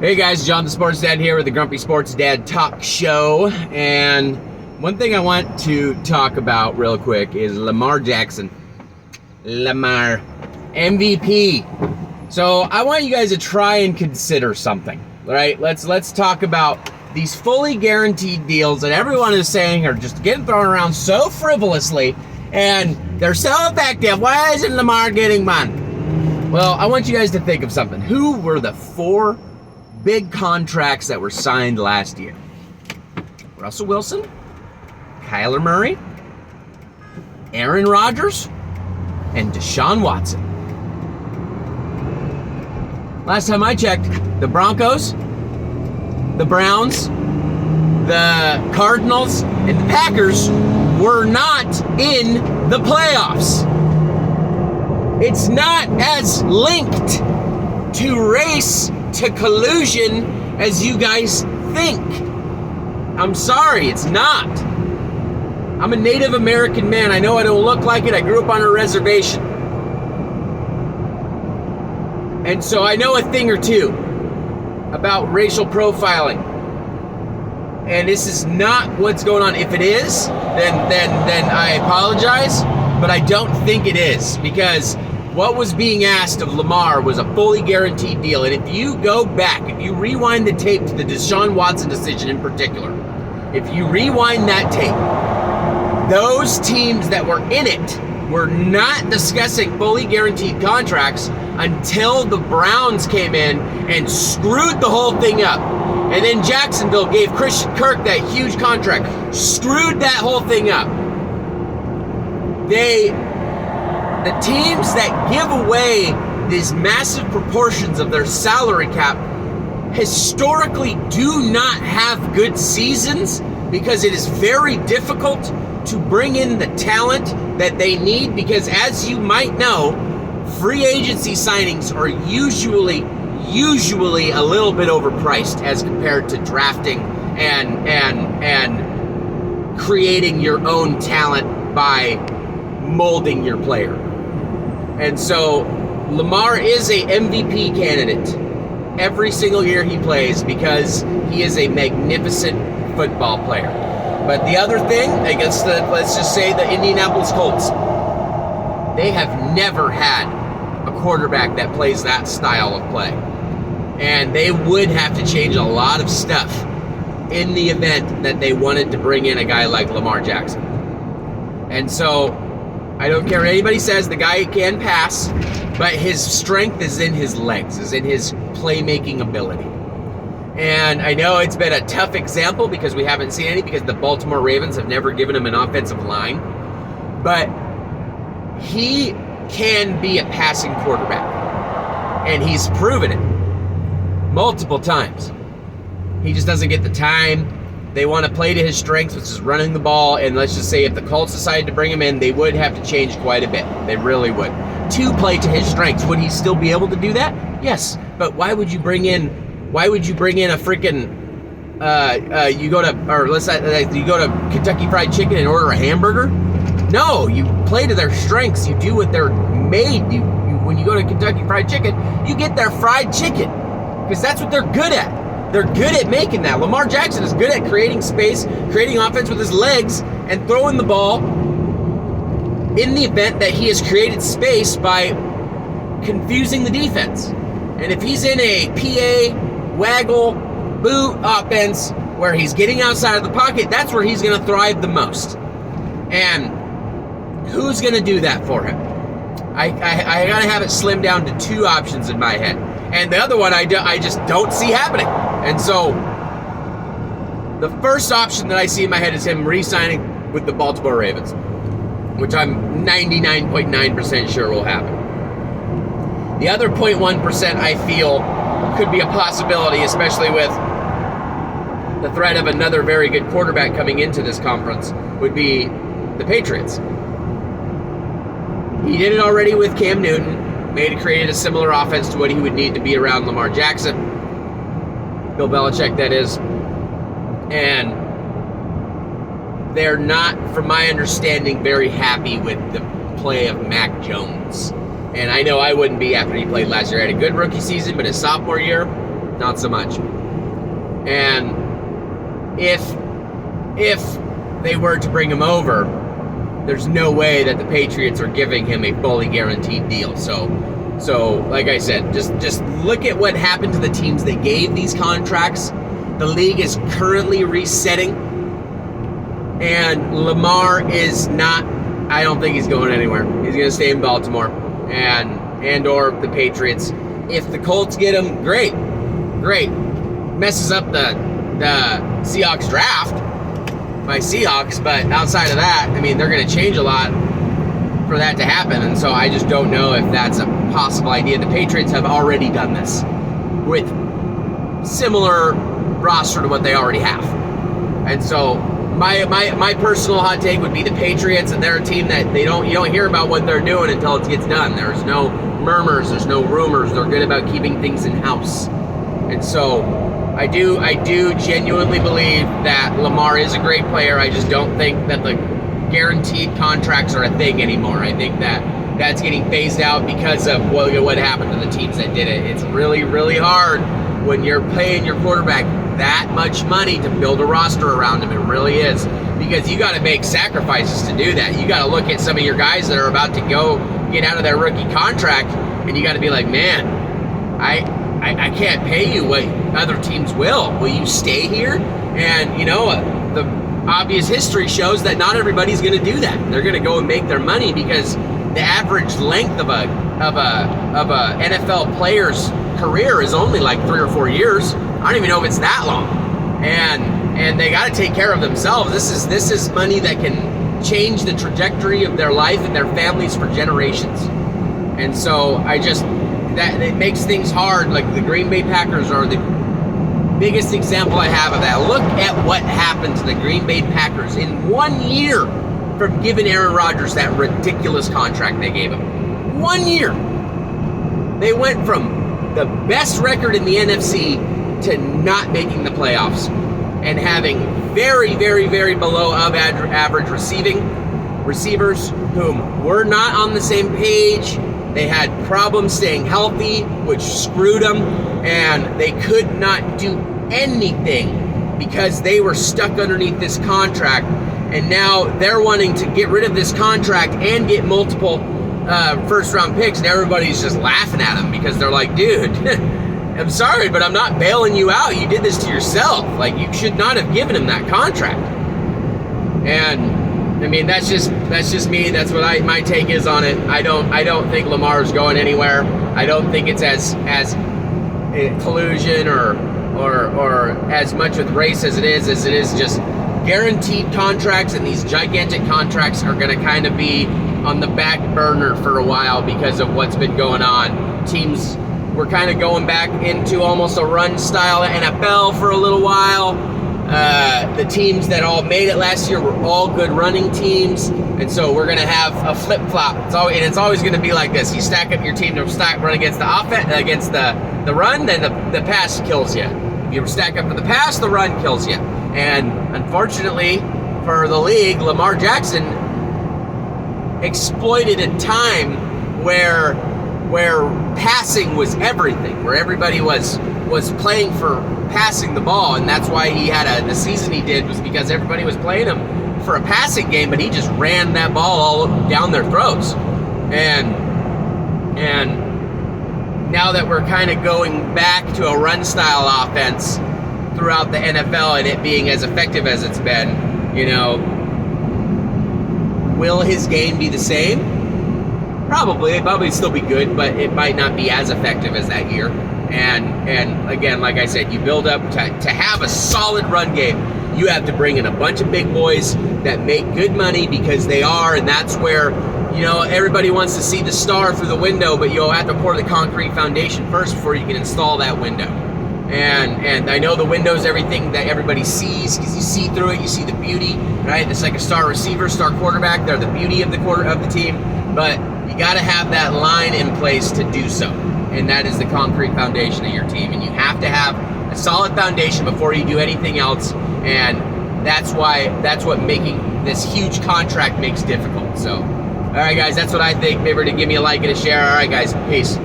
Hey guys, John the Sports Dad here with the Grumpy Sports Dad Talk Show. And one thing I want to talk about real quick is Lamar Jackson. Lamar, MVP. So I want you guys to try and consider something, right? Let's talk about these fully guaranteed deals that everyone is saying are just getting thrown around so frivolously, and they're so effective. Why isn't Lamar getting one? Well, I want you guys to think of something. Who were the four big contracts that were signed last year? Russell Wilson, Kyler Murray, Aaron Rodgers, and Deshaun Watson. Last time I checked, the Broncos, the Browns, the Cardinals, and the Packers were not in the playoffs. It's not as linked to race to collusion as you guys think. I'm sorry, it's not. I'm a Native American man. I know I don't look like it. I grew up on a reservation. And so I know a thing or two about racial profiling. And this is not what's going on. If it is, then I apologize, but I don't think it is, because what was being asked of Lamar was a fully guaranteed deal. And if you go back, if you rewind the tape to the Deshaun Watson decision in particular, if you rewind that tape, those teams that were in it were not discussing fully guaranteed contracts until the Browns came in and screwed the whole thing up. And then Jacksonville gave Christian Kirk that huge contract, screwed that whole thing up. The teams that give away these massive proportions of their salary cap historically do not have good seasons, because it is very difficult to bring in the talent that they need, because as you might know, free agency signings are usually a little bit overpriced as compared to drafting and creating your own talent by molding your player. And so Lamar is a MVP candidate every single year he plays, because he is a magnificent football player. But the other thing against let's just say the Indianapolis Colts, they have never had a quarterback that plays that style of play. And they would have to change a lot of stuff in the event that they wanted to bring in a guy like Lamar Jackson. And so I don't care what anybody says, the guy can pass, but his strength is in his legs, is in his playmaking ability. And I know it's been a tough example because we haven't seen any, because the Baltimore Ravens have never given him an offensive line. But he can be a passing quarterback, and he's proven it multiple times. He just doesn't get the time. They want to play to his strengths, which is running the ball. And let's just say if the Colts decided to bring him in, they would have to change quite a bit. They really would. To play to his strengths. Would he still be able to do that? Yes. But why would you bring in a freaking you go to Kentucky Fried Chicken and order a hamburger? No, you play to their strengths. You do what they're made. When you go to Kentucky Fried Chicken, you get their fried chicken, because that's what they're good at. They're good at making that. Lamar Jackson is good at creating space, creating offense with his legs, and throwing the ball in the event that he has created space by confusing the defense. And if he's in a PA, waggle, boot offense where he's getting outside of the pocket, that's where he's going to thrive the most. And who's going to do that for him? I got to have it slimmed down to two options in my head. And the other one I just don't see happening. And so the first option that I see in my head is him re-signing with the Baltimore Ravens, which I'm 99.9% sure will happen. The other 0.1% I feel could be a possibility, especially with the threat of another very good quarterback coming into this conference, would be the Patriots. He did it already with Cam Newton, created a similar offense to what he would need to be around Lamar Jackson. Bill Belichick, that is. And they're not, from my understanding, very happy with the play of Mac Jones. And I know I wouldn't be after he played last year. He had a good rookie season, but his sophomore year, not so much. And if they were to bring him over, there's no way that the Patriots are giving him a fully guaranteed deal. So like I said, just look at what happened to the teams that gave these contracts. The league is currently resetting, and Lamar is not. I don't think he's going anywhere. He's going to stay in Baltimore and or the Patriots. If the Colts get him, great. Messes up the Seahawks draft by Seahawks, but outside of that, I mean, they're going to change a lot for that to happen, and so I just don't know if that's a possible idea. The Patriots have already done this with similar roster to what they already have, and so my personal hot take would be the Patriots, and they're a team that you don't hear about what they're doing until it gets done. There's no murmurs, there's no rumors. They're good about keeping things in house, and so I do genuinely believe that Lamar is a great player. I just don't think that the guaranteed contracts are a thing anymore. I think that's getting phased out because of what happened to the teams that did it. It's really, really hard when you're paying your quarterback that much money to build a roster around him. It really is, because you got to make sacrifices to do that. You got to look at some of your guys that are about to go get out of their rookie contract, and you got to be like, man, I can't pay you what other teams will. Will you stay here? And the obvious history shows that not everybody's going to do that. They're going to go and make their money, because the average length of a NFL player's career is only like 3 or 4 years. I don't even know if it's that long. And they got to take care of themselves. This is money that can change the trajectory of their life and their families for generations. And so that it makes things hard. Like the Green Bay Packers are the biggest example I have of that. Look at what happened to the Green Bay Packers in 1 year from giving Aaron Rodgers that ridiculous contract they gave him. 1 year. They went from the best record in the NFC to not making the playoffs and having very, very, very below average receivers whom were not on the same page. They had problems staying healthy, which screwed them, and they could not do anything because they were stuck underneath this contract. And now they're wanting to get rid of this contract and get multiple first-round picks, and everybody's just laughing at them because they're like, dude, I'm sorry, but I'm not bailing you out. You did this to yourself. Like, you should not have given him that contract. And I mean, that's just me. That's what my take is on it. I don't think Lamar's going anywhere. I don't think it's as collusion or as much with race as it is just guaranteed contracts, and these gigantic contracts are going to kind of be on the back burner for a while because of what's been going on. Teams were kind of going back into almost a run style NFL for a little while. The teams that all made it last year were all good running teams, and so we're going to have a flip-flop. It's always going to be like this. You stack up your team to run against the offense, against the run, then the pass kills you. If you stack up for the pass, the run kills you. And unfortunately for the league, Lamar Jackson exploited a time where passing was everything, where everybody was playing for passing the ball, and that's why he had the season he did, was because everybody was playing him for a passing game, but he just ran that ball all down their throats. And now that we're kind of going back to a run style offense throughout the NFL and it being as effective as it's been, will his game be the same? Probably. It'd probably still be good, but it might not be as effective as that year. And again, like I said, you build up to have a solid run game. You have to bring in a bunch of big boys that make good money, because they are, and that's where, everybody wants to see the star through the window, but you'll have to pour the concrete foundation first before you can install that window. And I know the window's everything that everybody sees, because you see through it, you see the beauty, right? It's like a star receiver, star quarterback. They're the beauty of the team, but you got to have that line in place to do so. And that is the concrete foundation of your team. And you have to have a solid foundation before you do anything else. And that's what making this huge contract makes difficult. So, all right, guys, that's what I think. Remember to give me a like and a share. All right, guys, peace.